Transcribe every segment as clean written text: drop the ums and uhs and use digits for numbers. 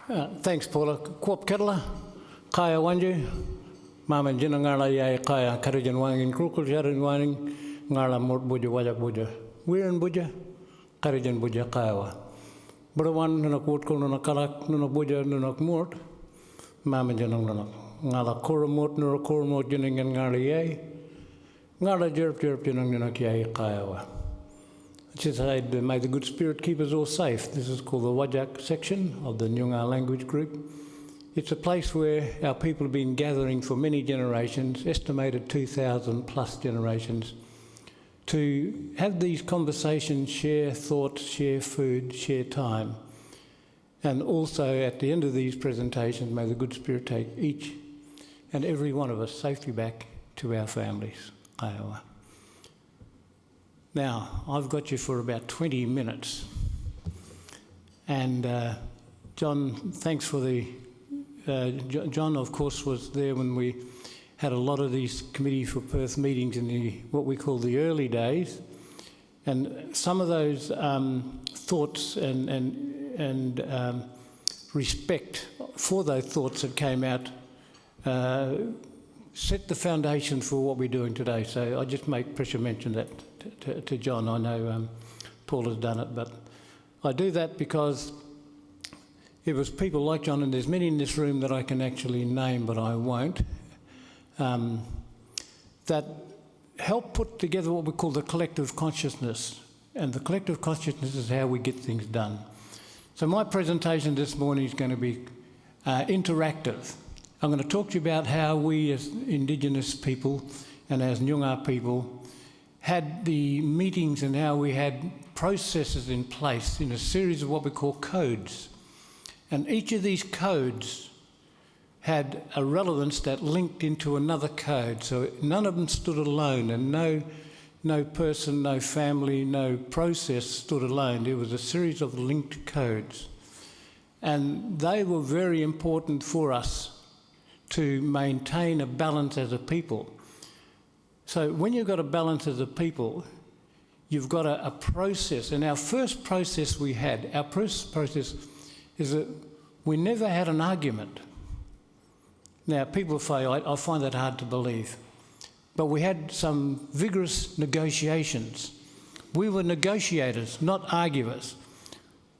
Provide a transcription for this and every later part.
Thanks, Paula. Kuop Ketla, Kaya Wanju, Mama Jina Ngala Yai Kaya Karajan Wangin Krukul Jarin Waning, Ngala Mort Buja Wajak Buja. We're in Buja, Karajan Buja Kayawa. Burawan Nuna Kutkul Nuna Kalak, Nuna Buja Nuna Mort, Mama Jina Ngala. Ngala Kuramot Nura Kuramot Jining and Ngala Yai, Ngala Jerp Jinang Nuna Yai Kayawa. Just said, may the good spirit keep us all safe. This is called the Wajak section of the Nyungar language group. It's a place where our people have been gathering for many generations, estimated 2,000 plus generations, to have these conversations, share thoughts, share food, share time. And also at the end of these presentations, may the good spirit take each and every one of us safely back to our families. Iowa. Now, I've got you for about 20 minutes. And John, thanks for the... John, of course, was there when we had a lot of these Committee for Perth meetings in what we call the early days. And some of those thoughts and respect for those thoughts that came out set the foundation for what we're doing today. So I just make pressure mention that to John. I know Paul has done it, but I do that because it was people like John, and there's many in this room that I can actually name, but I won't, that help put together what we call the collective consciousness. And the collective consciousness is how we get things done. So my presentation this morning is going to be interactive. I'm going to talk to you about how we as Indigenous people and as Nyungar people had the meetings and how we had processes in place in a series of what we call codes. And each of these codes had a relevance that linked into another code. So none of them stood alone, and no person, no family, no process stood alone. There was a series of linked codes. And they were very important for us to maintain a balance as a people. So when you've got a balance as a people, you've got a process. And our first process we had, our first process is that we never had an argument. Now, people say, I find that hard to believe. But we had some vigorous negotiations. We were negotiators, not arguers.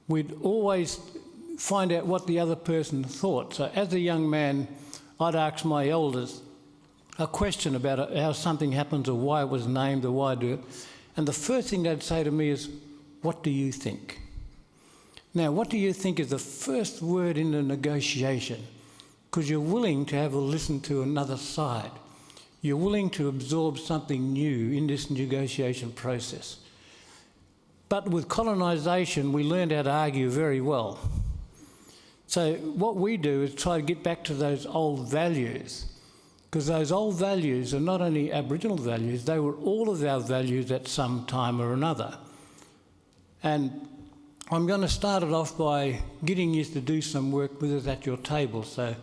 We'd always find out what the other person thought. So as a young man, I'd ask my elders a question about how something happens or why it was named or why I do it. And the first thing they'd say to me is, what do you think? Now, what do you think is the first word in the negotiation? Because you're willing to have a listen to another side. You're willing to absorb something new in this negotiation process. But with colonisation, we learned how to argue very well. So what we do is try to get back to those old values, because those old values are not only Aboriginal values, they were all of our values at some time or another. And I'm going to start it off by getting you to do some work with us at your table. So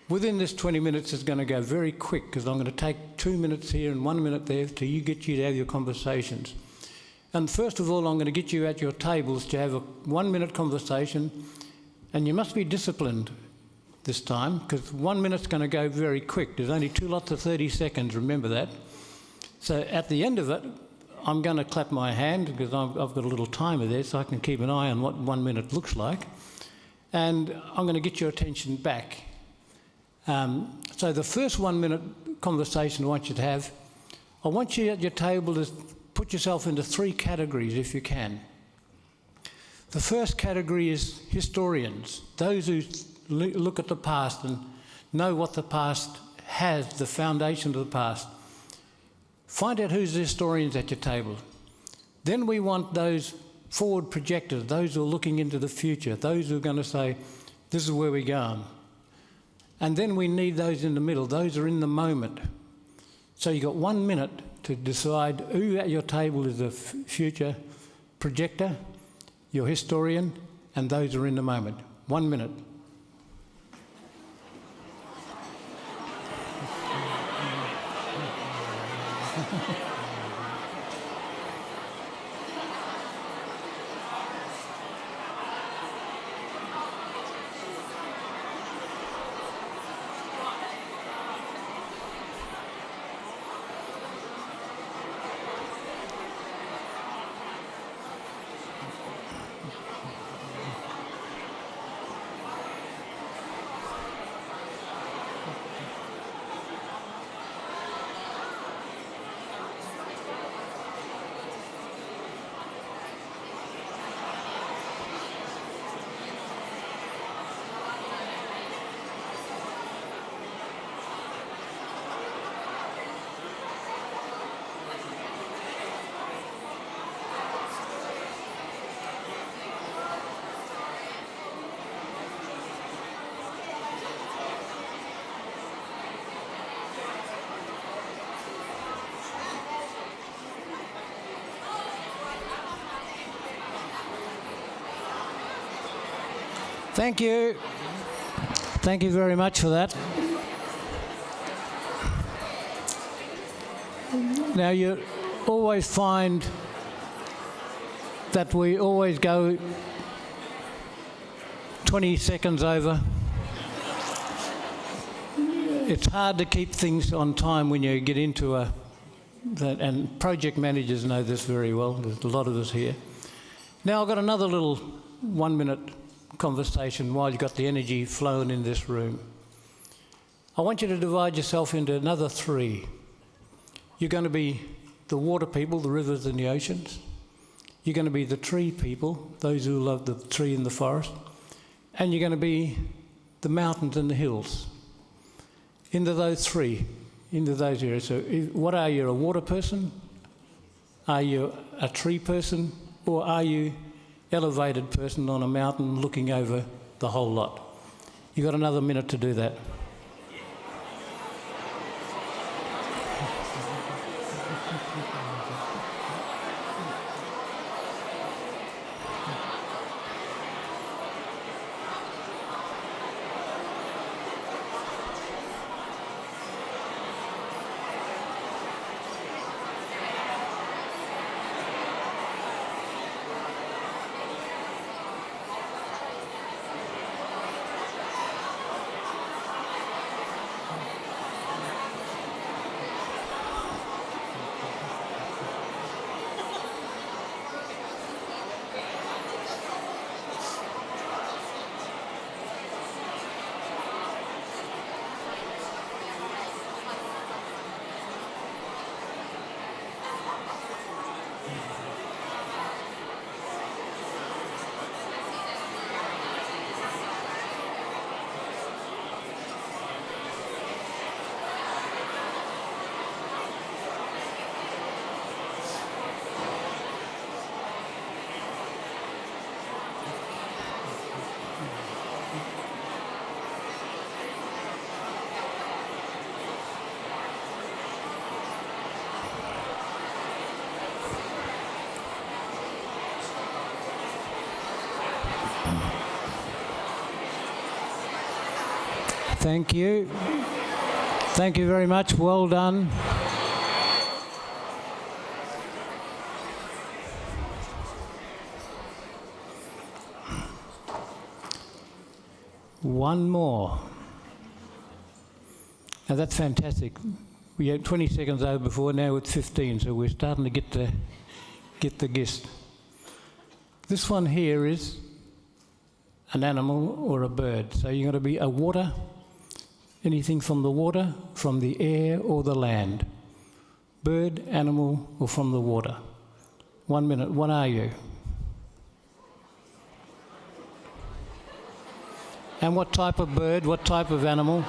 within this 20 minutes, it's going to go very quick, because I'm going to take 2 minutes here and 1 minute there till you get you to have your conversations. And first of all, I'm going to get you at your tables to have a 1 minute conversation. And you must be disciplined this time, because 1 minute's going to go very quick. There's only 2 lots of 30 seconds, remember that. So at the end of it, I'm going to clap my hand, because I've got a little timer there so I can keep an eye on what 1 minute looks like. And I'm going to get your attention back. So the first 1 minute conversation I want you to have, I want you at your table to put yourself into 3 categories if you can. The first category is historians, those who look at the past and know what the past has, the foundation of the past. Find out who's the historians at your table. Then we want those forward projectors, those who are looking into the future, those who are going to say, this is where we're going. And then we need those in the middle, those are in the moment. So you've got 1 minute to decide who at your table is the future projector, your historian, and those are in the moment. 1 minute. Thank you. Thank you very much for that. Now, you always find that we always go 20 seconds over. It's hard to keep things on time when you get into and project managers know this very well. There's a lot of us here. Now I've got another little 1-minute conversation while you've got the energy flowing in this room. I want you to divide yourself into another 3. You're going to be the water people, the rivers and the oceans. You're going to be the tree people, those who love the tree and the forest. And you're going to be the mountains and the hills. Into those 3, into those areas. So what are you, a water person? Are you a tree person? Or are you elevated person on a mountain looking over the whole lot? You've got another minute to do that. Thank you. Thank you very much. Well done. One more. Now that's fantastic. We had 20 seconds over before, now it's 15, so we're starting to get the gist. This one here is an animal or a bird. So you're going to be a water, anything from the water, from the air or the land. Bird, animal, or from the water. 1 minute. What are you? And what type of bird, what type of animal?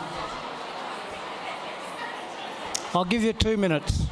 I'll give you 2 minutes.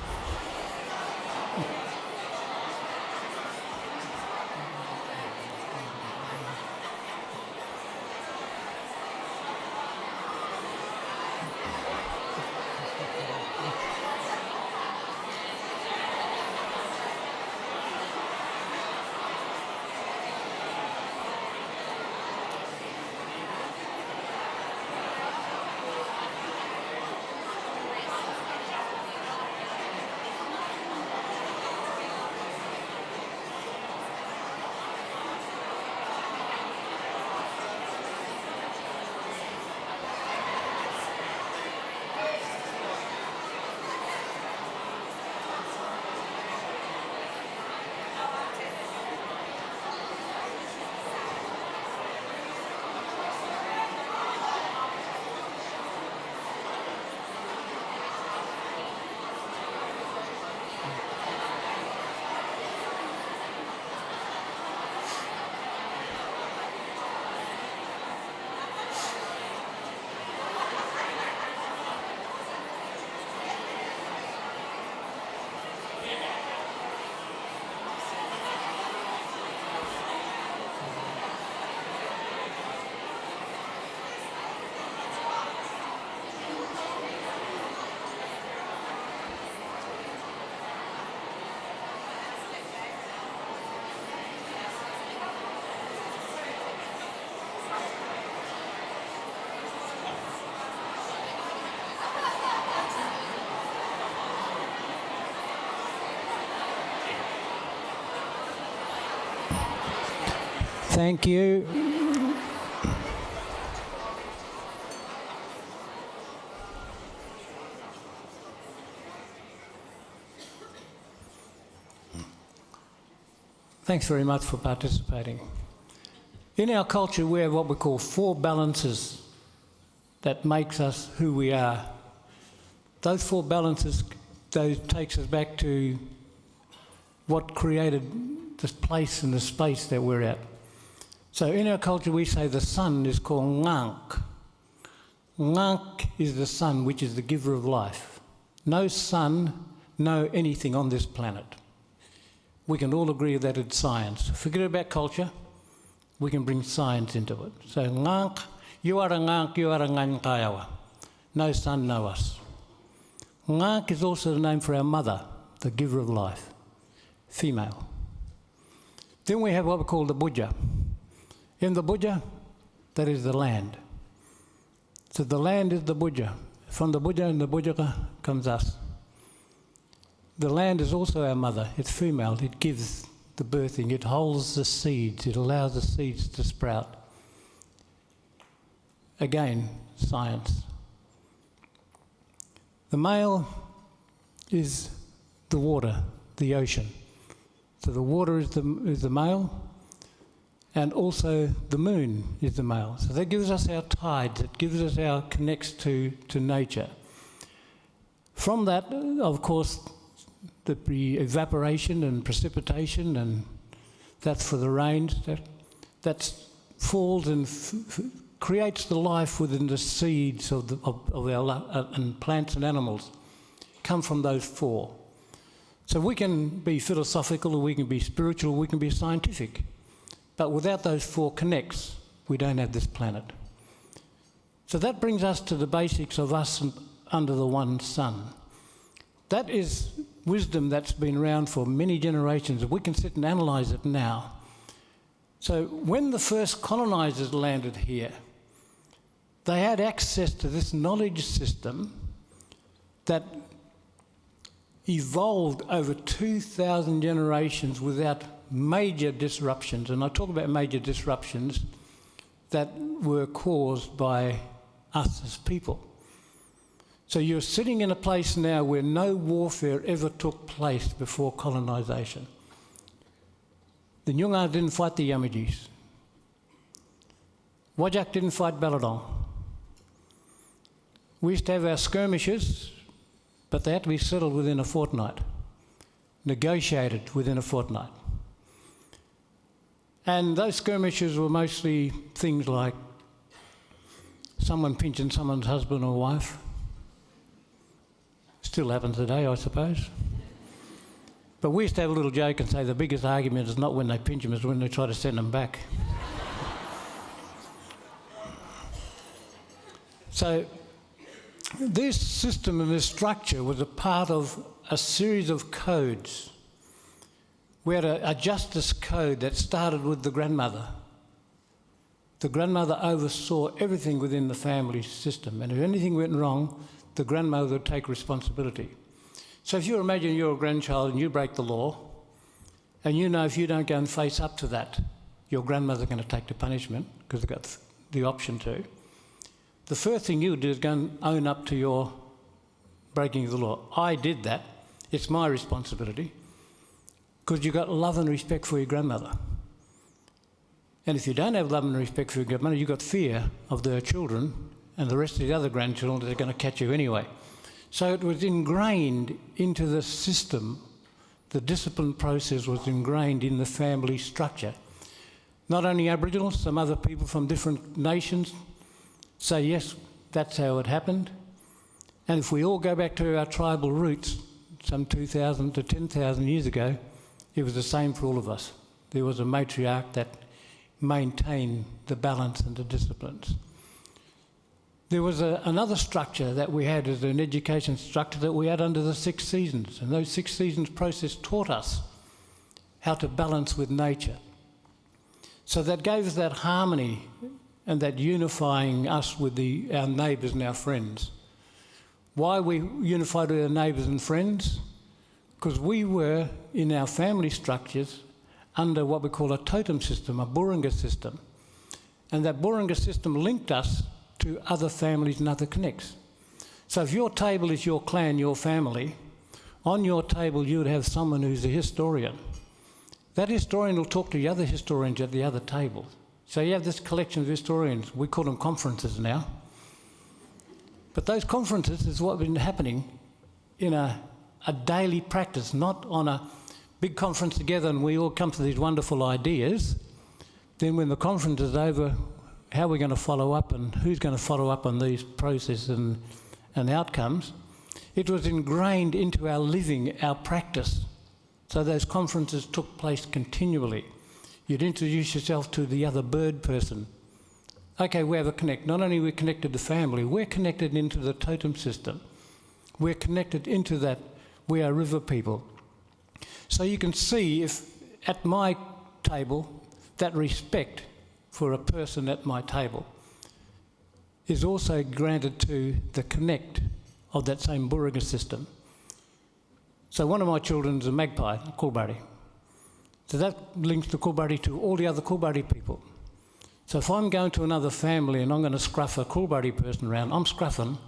Thank you. Thanks very much for participating. In our culture, we have what we call 4 balances that makes us who we are. Those 4 balances takes us back to what created this place and the space that we're at. So in our culture, we say the sun is called ngank. Ngank is the sun, which is the giver of life. No sun, no anything on this planet. We can all agree that it's science. Forget about culture, we can bring science into it. So ngank, you are a ngank, you are a ngankayawa. No sun, no us. Ngank is also the name for our mother, the giver of life, female. Then we have what we call the buja. In the buja, that is the land. So the land is the buja. From the buja and the bujaka comes us. The land is also our mother. It's female. It gives the birthing. It holds the seeds. It allows the seeds to sprout. Again, science. The male is the water, the ocean. So the water is the male, and also the moon is the male. So that gives us our tides. It gives us our connects to nature. From that, of course, the evaporation and precipitation, and that's for the rains, that falls and creates the life within the seeds of our and plants and animals, come from those 4. So we can be philosophical, or we can be spiritual, or we can be scientific. But without those 4 connects, we don't have this planet. So that brings us to the basics of us under the one sun. That is wisdom that's been around for many generations. We can sit and analyse it now. So when the first colonisers landed here, they had access to this knowledge system that evolved over 2,000 generations without major disruptions. And I talk about major disruptions that were caused by us as people. So you're sitting in a place now where no warfare ever took place before colonisation. The Nyunga didn't fight the Yamajis. Wajak didn't fight Baladong. We used to have our skirmishes, but they had to be settled within a fortnight, negotiated within a fortnight. And those skirmishes were mostly things like someone pinching someone's husband or wife. Still happens today, I suppose. But we used to have a little joke and say the biggest argument is not when they pinch them, it's when they try to send them back. So this system and this structure was a part of a series of codes. We had a justice code that started with the grandmother. The grandmother oversaw everything within the family system, and if anything went wrong, the grandmother would take responsibility. So if you imagine you're a grandchild and you break the law, and you know if you don't go and face up to that, your grandmother's going to take the punishment, because they've got the option to. The first thing you do is go and own up to your breaking of the law. I did that. It's my responsibility, because you've got love and respect for your grandmother. And if you don't have love and respect for your grandmother, you've got fear of their children and the rest of the other grandchildren that are going to catch you anyway. So it was ingrained into the system. The discipline process was ingrained in the family structure. Not only Aboriginals, some other people from different nations say, yes, that's how it happened. And if we all go back to our tribal roots, some 2,000 to 10,000 years ago, it was the same for all of us. There was a matriarch that maintained the balance and the disciplines. There was another structure that we had as an education structure that we had under the 6 seasons. And those 6 seasons process taught us how to balance with nature. So that gave us that harmony and that unifying us with our neighbours and our friends. Why we unified with our neighbours and friends? Because we were, in our family structures, under what we call a totem system, a Burunga system. And that Burunga system linked us to other families and other connects. So if your table is your clan, your family, on your table you would have someone who's a historian. That historian will talk to the other historians at the other table. So you have this collection of historians. We call them conferences now. But those conferences is what's been happening in a daily practice, not on a big conference together and we all come to these wonderful ideas. Then when the conference is over, how are we going to follow up and who's going to follow up on these processes and outcomes? It was ingrained into our living, our practice. So those conferences took place continually. You'd introduce yourself to the other bird person. Okay, we have a connect. Not only are we connected to family, we're connected into the totem system. We're connected into that. We are river people. So you can see if at my table, that respect for a person at my table is also granted to the connect of that same Burunga system. So one of my children is a magpie, a Kulbari. So that links the Kulbari to all the other Kulbari people. So if I'm going to another family and I'm going to scruff a Kulbari person around, I'm scruffing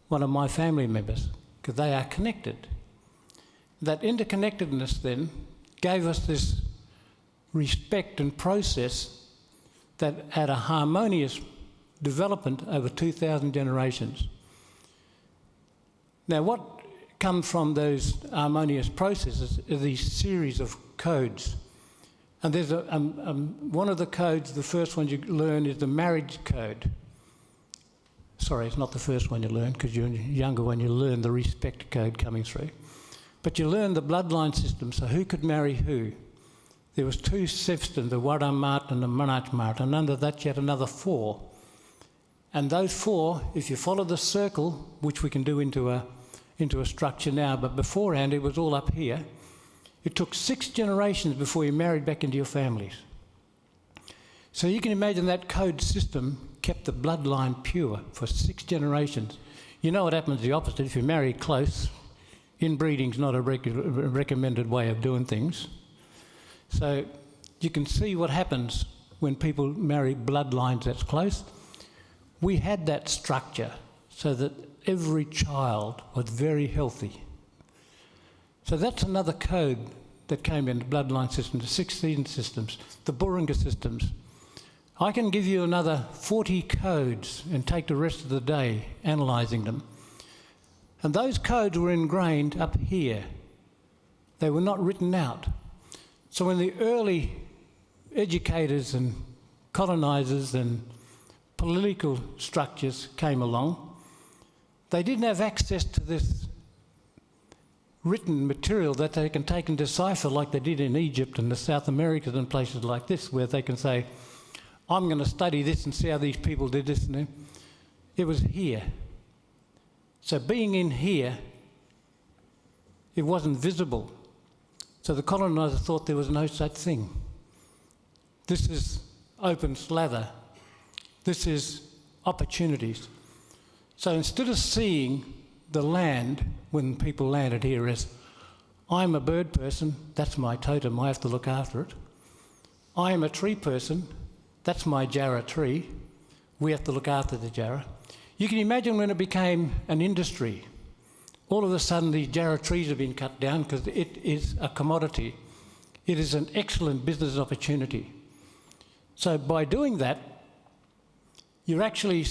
one of my family members because they are connected. That interconnectedness then gave us this respect and process that had a harmonious development over 2,000 generations. Now what comes from those harmonious processes are these series of codes. And there's one of the codes, the first one you learn is the marriage code. Sorry, it's not the first one you learn because you're younger when you learn the respect code coming through. But you learn the bloodline system, so who could marry who? There was 2 systems, the Waramat and the Manachmat, and under that you had another 4. And those 4, if you follow the circle, which we can do into a structure now, but beforehand it was all up here, it took 6 generations before you married back into your families. So you can imagine that code system kept the bloodline pure for 6 generations. You know what happens the opposite. If you marry close, inbreeding's not a recommended way of doing things. So you can see what happens when people marry bloodlines that's close. We had that structure so that every child was very healthy. So that's another code that came in the bloodline system, the 16 systems, the Burunga systems. I can give you another 40 codes and take the rest of the day analysing them. And those codes were ingrained up here. They were not written out. So when the early educators and colonisers and political structures came along, they didn't have access to this written material that they can take and decipher like they did in Egypt and the South Americas and places like this, where they can say, I'm going to study this and see how these people did this. And it was here. So being in here, it wasn't visible. So the coloniser thought there was no such thing. This is open slather. This is opportunities. So instead of seeing the land, when people landed here, as I'm a bird person, that's my totem, I have to look after it. I am a tree person, that's my jarrah tree, we have to look after the jarrah. You can imagine when it became an industry, all of a sudden these jarrah trees have been cut down because it is a commodity. It is an excellent business opportunity. So by doing that, you're actually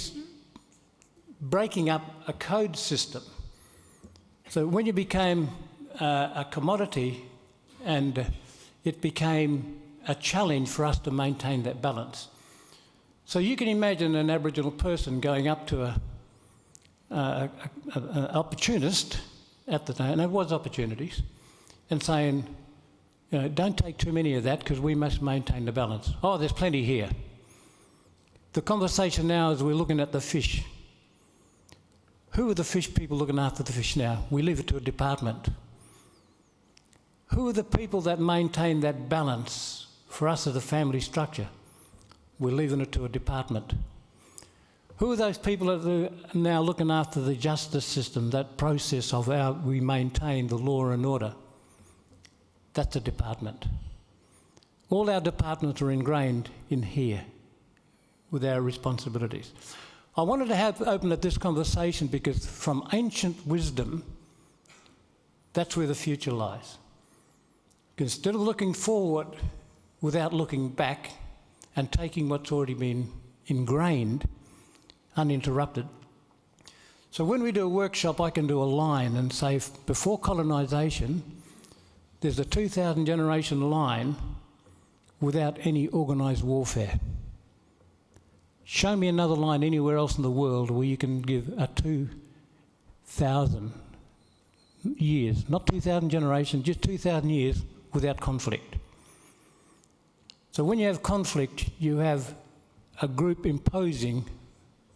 breaking up a code system. So when you became a commodity and it became a challenge for us to maintain that balance. So you can imagine an Aboriginal person going up to an opportunist at the time, and there was opportunities, and saying, you know, don't take too many of that because we must maintain the balance. Oh, there's plenty here. The conversation now is we're looking at the fish. Who are the fish people looking after the fish now? We leave it to a department. Who are the people that maintain that balance for us as a family structure? We're leaving it to a department. Who are those people that are now looking after the justice system, that process of how we maintain the law and order? That's a department. All our departments are ingrained in here with our responsibilities. I wanted to open up this conversation because from ancient wisdom, that's where the future lies. Instead of looking forward without looking back and taking what's already been ingrained, uninterrupted. So when we do a workshop, I can do a line and say, before colonisation, there's a 2,000 generation line without any organised warfare. Show me another line anywhere else in the world where you can give a 2,000 years, not 2,000 generations, just 2,000 years without conflict. So when you have conflict, you have a group imposing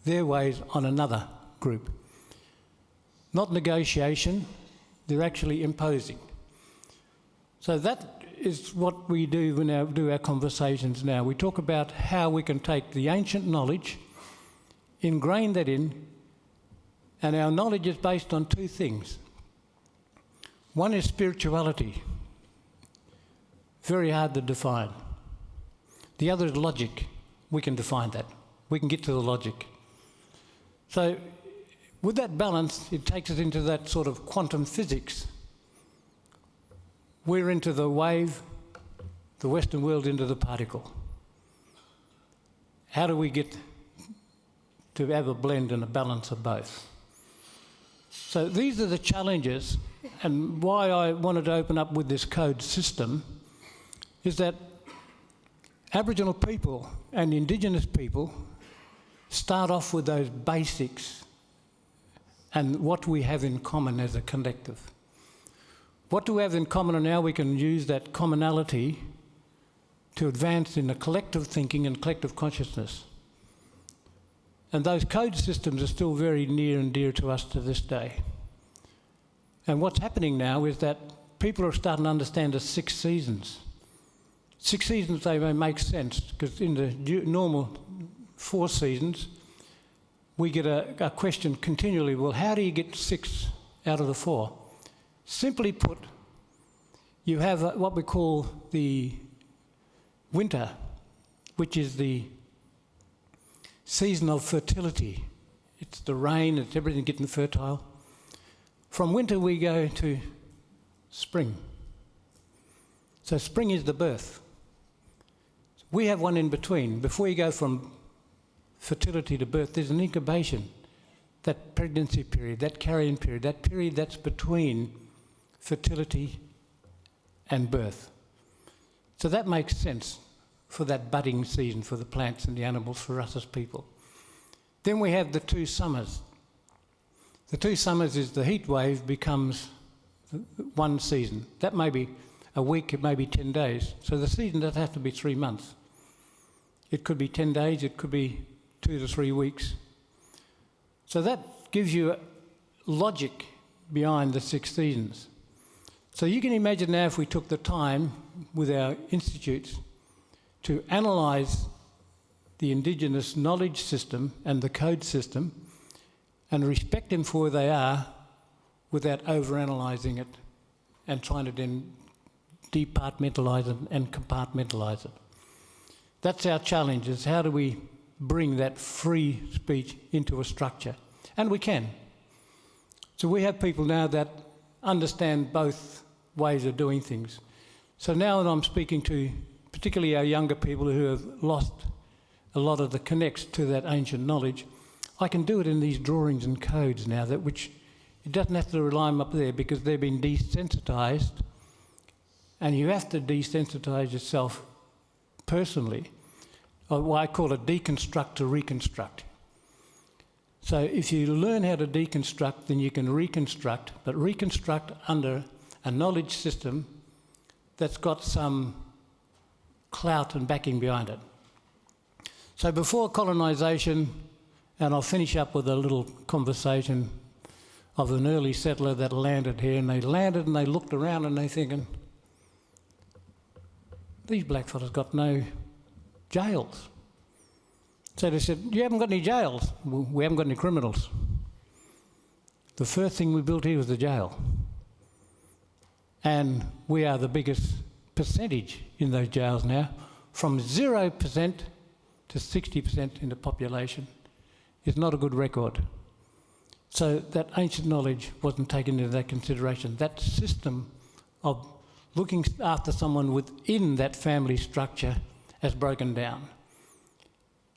their ways on another group. Not negotiation, they're actually imposing. So that is what we do when we do our conversations now. We talk about how we can take the ancient knowledge, ingrain that in, and our knowledge is based on two things. One is spirituality, very hard to define. The other is logic. We can define that. We can get to the logic. So with that balance, it takes us into that sort of quantum physics. We're into the wave, the Western world into the particle. How do we get to have a blend and a balance of both? So these are the challenges, and why I wanted to open up with this code system is that Aboriginal people and Indigenous people start off with those basics and what we have in common as a collective. What do we have in common, and now we can use that commonality to advance in the collective thinking and collective consciousness. And those code systems are still very near and dear to us to this day. And what's happening now is that people are starting to understand the 6 seasons. 6 seasons, they may make sense, because in the normal 4 seasons, we get a question continually, well, how do you get 6 out of the 4? Simply put, you have what we call the winter, which is the season of fertility. It's the rain, it's everything getting fertile. From winter we go to spring. So spring is the birth. We have one in between. Before you go from fertility to birth, there's an incubation, that pregnancy period, that carrying period, that period that's between fertility and birth. So that makes sense for that budding season for the plants and the animals, for us as people. Then we have the 2 summers. The 2 summers is the heat wave becomes 1 season. That may be a week, it may be 10 days. So the season doesn't have to be 3 months. It could be 10 days, it could be 2 to 3 weeks. So that gives you logic behind the 6 seasons. So you can imagine now if we took the time with our institutes to analyse the Indigenous knowledge system and the code system and respect them for where they are without overanalysing it and trying to then departmentalise it and compartmentalise it. That's our challenge, is how do we bring that free speech into a structure? And we can. So we have people now that understand both ways of doing things. So now that I'm speaking to particularly our younger people who have lost a lot of the connects to that ancient knowledge, I can do it in these drawings and codes now, that which it doesn't have to rely on up there because they've been desensitised, and you have to desensitise yourself personally, or what I call a deconstruct to reconstruct. So if you learn how to deconstruct, then you can reconstruct, but reconstruct under a knowledge system that's got some clout and backing behind it. So before colonisation, and I'll finish up with a little conversation of an early settler that landed here, and they landed and they looked around and they're thinking, these blackfellas got no jails. So they said, you haven't got any jails? Well, we haven't got any criminals. The first thing we built here was the jail. And we are the biggest percentage in those jails now, from 0% to 60% in the population, is not a good record. So that ancient knowledge wasn't taken into that consideration. That system of looking after someone within that family structure has broken down.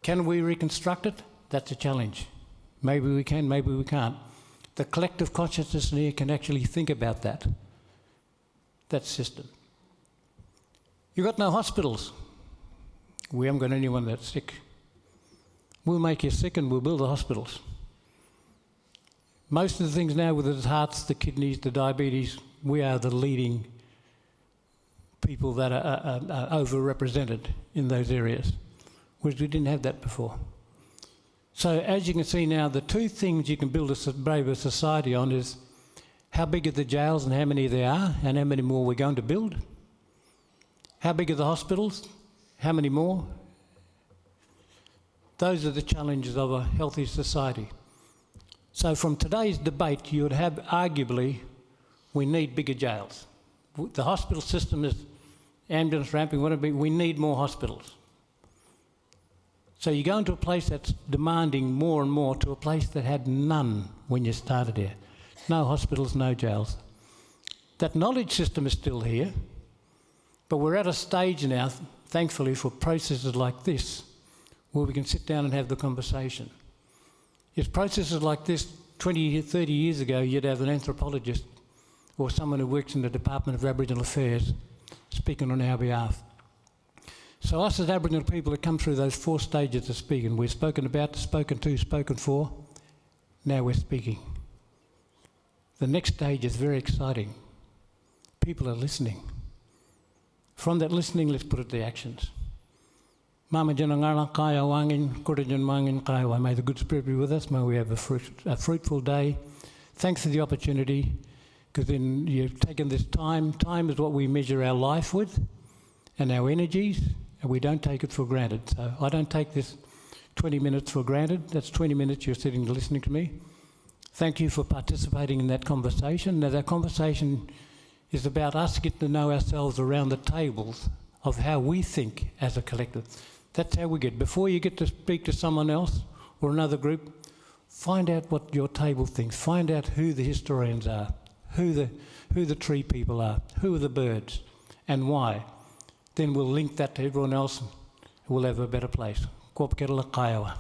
Can we reconstruct it? That's a challenge. Maybe we can, maybe we can't. The collective consciousness in here can actually think about that system. You've got no hospitals. We haven't got anyone that's sick. We'll make you sick and we'll build the hospitals. Most of the things now with the hearts, the kidneys, the diabetes, we are the leading people that are overrepresented in those areas, whereas we didn't have that before. So as you can see now, the two things you can build a braver society on is how big are the jails and how many there are and how many more we're going to build. How big are the hospitals? How many more? Those are the challenges of a healthy society. So from today's debate, you would have arguably, we need bigger jails. The hospital system is ambulance ramping, whatever, we need more hospitals. So you go into a place that's demanding more and more to a place that had none when you started here. No hospitals, no jails. That knowledge system is still here, but we're at a stage now, thankfully, for processes like this, where we can sit down and have the conversation. If processes like this 20, 30 years ago, you'd have an anthropologist or someone who works in the Department of Aboriginal Affairs speaking on our behalf. So us as Aboriginal people have come through those 4 stages of speaking. We've spoken about, spoken to, spoken for. Now we're speaking. The next stage is very exciting. People are listening. From that listening, let's put it to actions. Mama Janangara Kaya Wangin, Kurajan Wangin Kaya. May the good spirit be with us. May we have a fruitful day. Thanks for the opportunity, because then you've taken this time. Time is what we measure our life with and our energies, and we don't take it for granted. So I don't take this 20 minutes for granted. That's 20 minutes you're sitting listening to me. Thank you for participating in that conversation. Now that conversation is about us getting to know ourselves around the tables of how we think as a collective. That's how we get. Before you get to speak to someone else or another group, find out what your table thinks. Find out who the historians are, who the tree people are, who are the birds, and why. Then we'll link that to everyone else and we'll have a better place. Ko Kaiwa.